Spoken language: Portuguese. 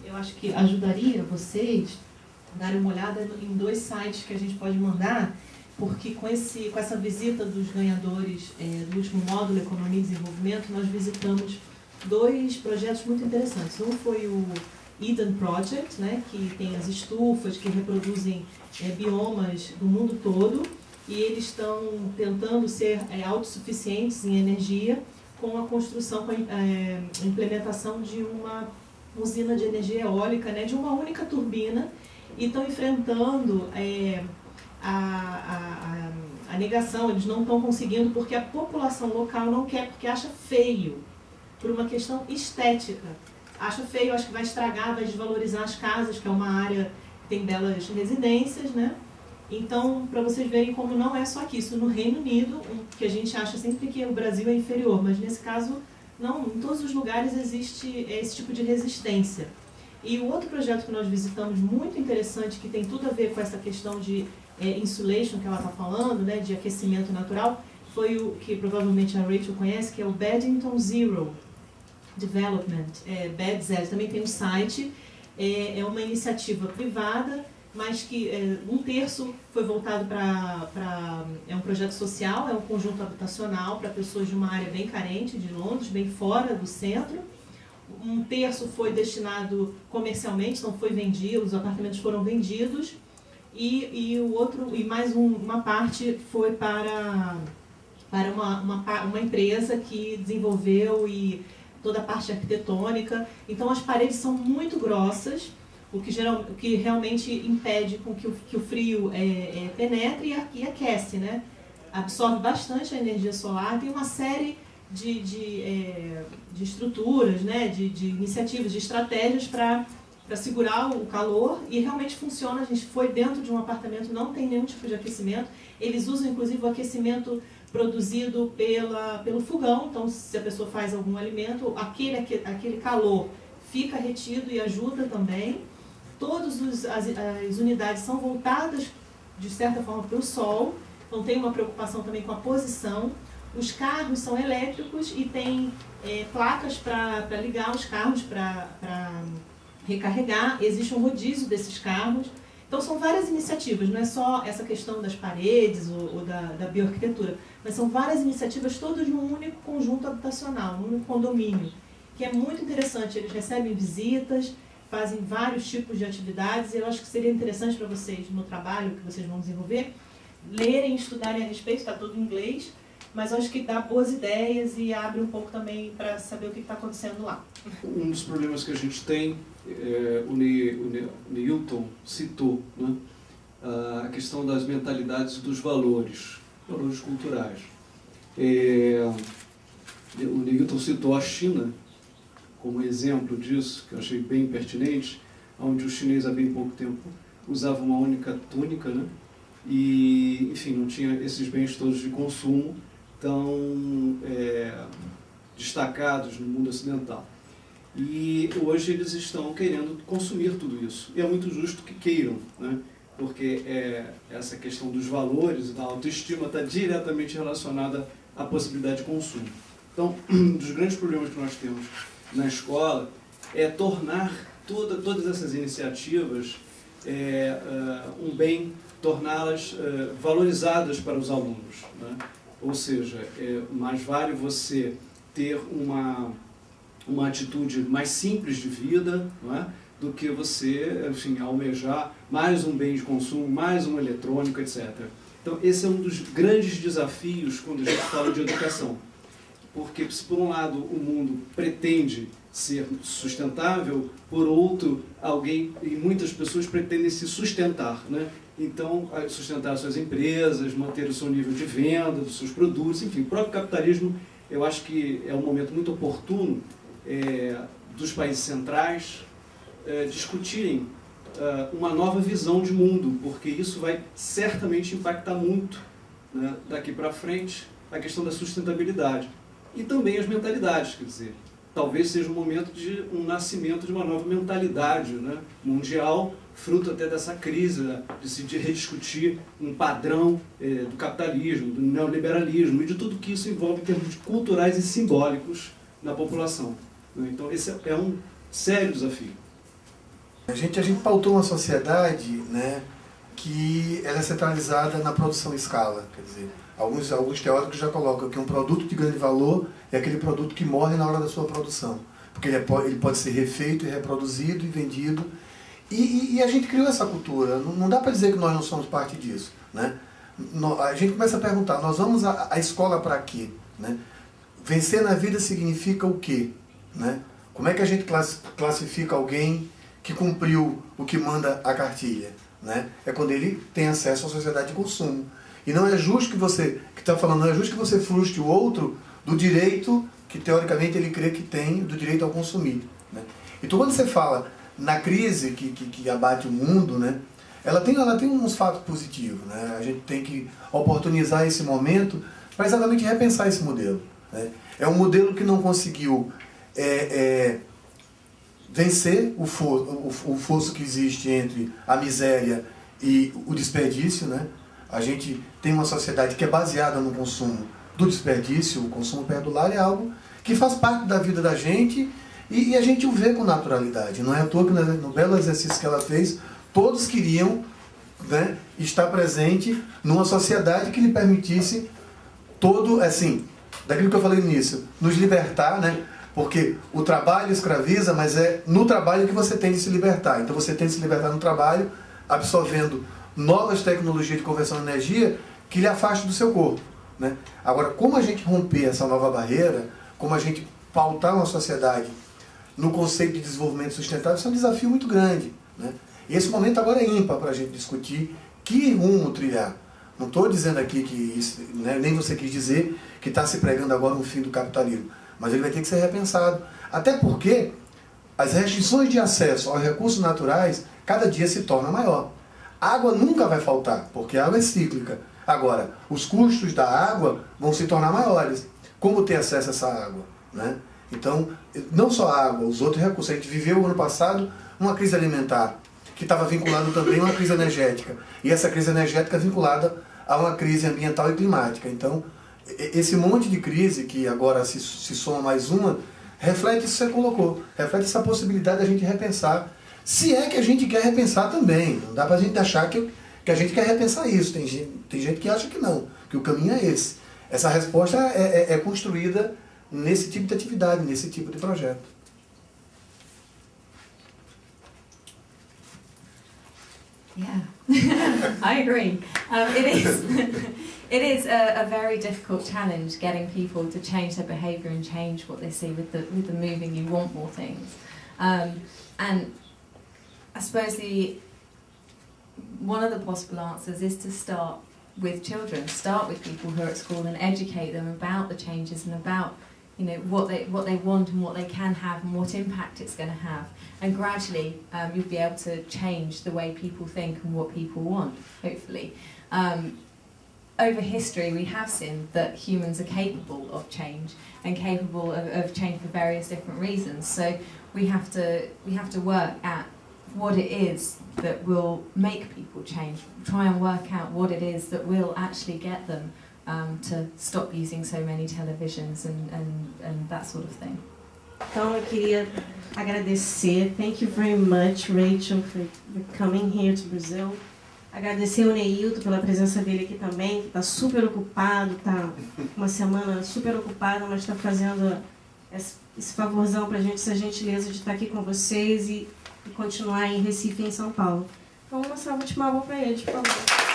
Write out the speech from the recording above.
eu acho que ajudaria vocês a darem uma olhada em 2 sites que a gente pode mandar, porque com essa visita dos ganhadores do último módulo Economia e Desenvolvimento, nós visitamos 2 projetos muito interessantes. Um foi o Eden Project, né, que tem as estufas que reproduzem biomas do mundo todo, e eles estão tentando ser autossuficientes em energia com a construção, com a implementação de uma usina de energia eólica, né, de uma única turbina, e estão enfrentando a negação. Eles não estão conseguindo porque a população local não quer, porque acha feio, por uma questão estética. Acha feio, acho que vai estragar, vai desvalorizar as casas, que é uma área que tem belas residências, né? Então, para vocês verem como não é só aqui, isso no Reino Unido, que a gente acha sempre que o Brasil é inferior, mas nesse caso, não, em todos os lugares existe esse tipo de resistência. E o outro projeto que nós visitamos, muito interessante, que tem tudo a ver com essa questão de insulation que ela está falando, né, de aquecimento natural, foi o que provavelmente a Rachel conhece, que é o Beddington Zero Development, BED Zero. Também tem um site, é uma iniciativa privada, mas que 1/3 foi voltado para... É um projeto social, é um conjunto habitacional para pessoas de uma área bem carente de Londres, bem fora do centro. 1/3 foi destinado comercialmente, não foi vendido, os apartamentos foram vendidos, e o outro, e mais uma parte foi para uma empresa que desenvolveu e toda a parte arquitetônica. Então as paredes são muito grossas, o que realmente impede com que o frio penetre e aquece, né? Absorve bastante a energia solar. Tem uma série de estruturas, né? de iniciativas, de estratégias para segurar o calor, e realmente funciona. A gente foi dentro de um apartamento, não tem nenhum tipo de aquecimento. Eles usam inclusive o aquecimento produzido pelo fogão. Então, se a pessoa faz algum alimento, aquele calor fica retido e ajuda também. Todas as unidades são voltadas, de certa forma, para o sol, então tem uma preocupação também com a posição. Os carros são elétricos e tem placas para ligar os carros, para recarregar. Existe um rodízio desses carros. Então são várias iniciativas, não é só essa questão das paredes ou da bioarquitetura, mas são várias iniciativas todas num único conjunto habitacional, num único condomínio, que é muito interessante. Eles recebem visitas, fazem vários tipos de atividades, e eu acho que seria interessante para vocês, no trabalho que vocês vão desenvolver, lerem, estudarem a respeito. Está tudo em inglês, mas eu acho que dá boas ideias e abre um pouco também para saber o que está acontecendo lá. Um dos problemas que a gente tem, o Newton citou, né, a questão das mentalidades e dos valores culturais. O Newton citou a China como exemplo disso, que eu achei bem pertinente, onde o chinês há bem pouco tempo usava uma única túnica, né? E, enfim, não tinha esses bens todos de consumo tão destacados no mundo ocidental. E hoje eles estão querendo consumir tudo isso. E é muito justo que queiram, né? Porque essa questão dos valores e da autoestima está diretamente relacionada à possibilidade de consumo. Então, um dos grandes problemas que nós temos na escola é tornar todas essas iniciativas um bem, torná-las valorizadas para os alunos, né? Ou seja, mais vale você ter uma atitude mais simples de vida, não é? Do que você, enfim, almejar mais um bem de consumo, mais uma eletrônica, etc. Então, esse é um dos grandes desafios quando a gente fala de educação. Porque, se por um lado o mundo pretende ser sustentável, por outro, e muitas pessoas pretendem se sustentar, né? Então, sustentar suas empresas, manter o seu nível de venda dos seus produtos, enfim, o próprio capitalismo, eu acho que é um momento muito oportuno dos países centrais discutirem uma nova visão de mundo, porque isso vai certamente impactar muito, né, daqui para frente a questão da sustentabilidade. E também as mentalidades, quer dizer, talvez seja um momento de um nascimento de uma nova mentalidade, né, mundial, fruto até dessa crise, né, de se rediscutir um padrão do capitalismo, do neoliberalismo e de tudo que isso envolve em termos culturais e simbólicos na população. Né? Então esse é um sério desafio. A gente pautou uma sociedade, né, que ela é centralizada na produção em escala. Quer dizer, alguns teóricos já colocam que um produto de grande valor é aquele produto que morre na hora da sua produção. Porque ele pode ser refeito e reproduzido e vendido. E a gente criou essa cultura. Não dá para dizer que nós não somos parte disso, né? A gente começa a perguntar, nós vamos à escola para quê? Né? Vencer na vida significa o quê? Né? Como é que a gente classifica alguém que cumpriu o que manda a cartilha? Né? É quando ele tem acesso à sociedade de consumo. E não é justo não é justo que você frustre o outro do direito que teoricamente ele crê que tem, do direito ao consumir. Né? Então quando você fala na crise que abate o mundo, né, ela tem uns fatos positivos. Né? A gente tem que oportunizar esse momento para exatamente repensar esse modelo. Né? É um modelo que não conseguiu vencer o fosso que existe entre a miséria e o desperdício. Né? A gente tem uma sociedade que é baseada no consumo do desperdício. O consumo perdulário é algo que faz parte da vida da gente e a gente o vê com naturalidade. Não é à toa que no belo exercício que ela fez, todos queriam, né, estar presente numa sociedade que lhe permitisse todo, assim, daquilo que eu falei no início, nos libertar, né? Porque o trabalho escraviza, mas é no trabalho que você tem de se libertar. Então você tem de se libertar no trabalho, absorvendo novas tecnologias de conversão de energia que lhe afastam do seu corpo. Né? Agora, como a gente romper essa nova barreira, como a gente pautar uma sociedade no conceito de desenvolvimento sustentável, isso é um desafio muito grande. Né? E esse momento agora é ímpar para a gente discutir que rumo trilhar. Não estou dizendo aqui que isso, né, nem você quis dizer que está se pregando agora um fim do capitalismo, mas ele vai ter que ser repensado. Até porque as restrições de acesso aos recursos naturais cada dia se tornam maior. A água nunca vai faltar, porque a água é cíclica. Agora, os custos da água vão se tornar maiores. Como ter acesso a essa água? Né? Então, não só a água, os outros recursos. A gente viveu ano passado uma crise alimentar, que estava vinculada também a uma crise energética. E essa crise energética vinculada a uma crise ambiental e climática. Então, esse monte de crise, que agora se soma mais uma, reflete isso que você colocou. Reflete essa possibilidade da gente repensar. Se é que a gente quer repensar também. Não dá para a gente achar que a gente quer repensar isso. Tem gente que acha que não, que o caminho é esse. Essa resposta é construída nesse tipo de atividade, nesse tipo de projeto. Yeah, I agree. It is a very difficult challenge getting people to change their behaviour and change what they see with the moving. You want more things, and I suppose one of the possible answers is to start with children, start with people who are at school and educate them about the changes and about, you know, what they want and what they can have and what impact it's going to have. And gradually you'll be able to change the way people think and what people want, hopefully. Over history we have seen that humans are capable of change and capable of change for various different reasons. So we have to work at what it is that will make people change, try and work out what it is that will actually get them to stop using so many televisions and that sort of thing. Então eu queria agradecer, thank you very much, Rachel, for coming here to Brazil. Agradecer o Neilton pela presença dele aqui também, que está super ocupado, está uma semana super ocupado, mas está fazendo esse favorzão para a gente, essa gentileza de estar aqui com vocês e continuar em Recife e em São Paulo. Então, uma salva de palmas para eles, por favor.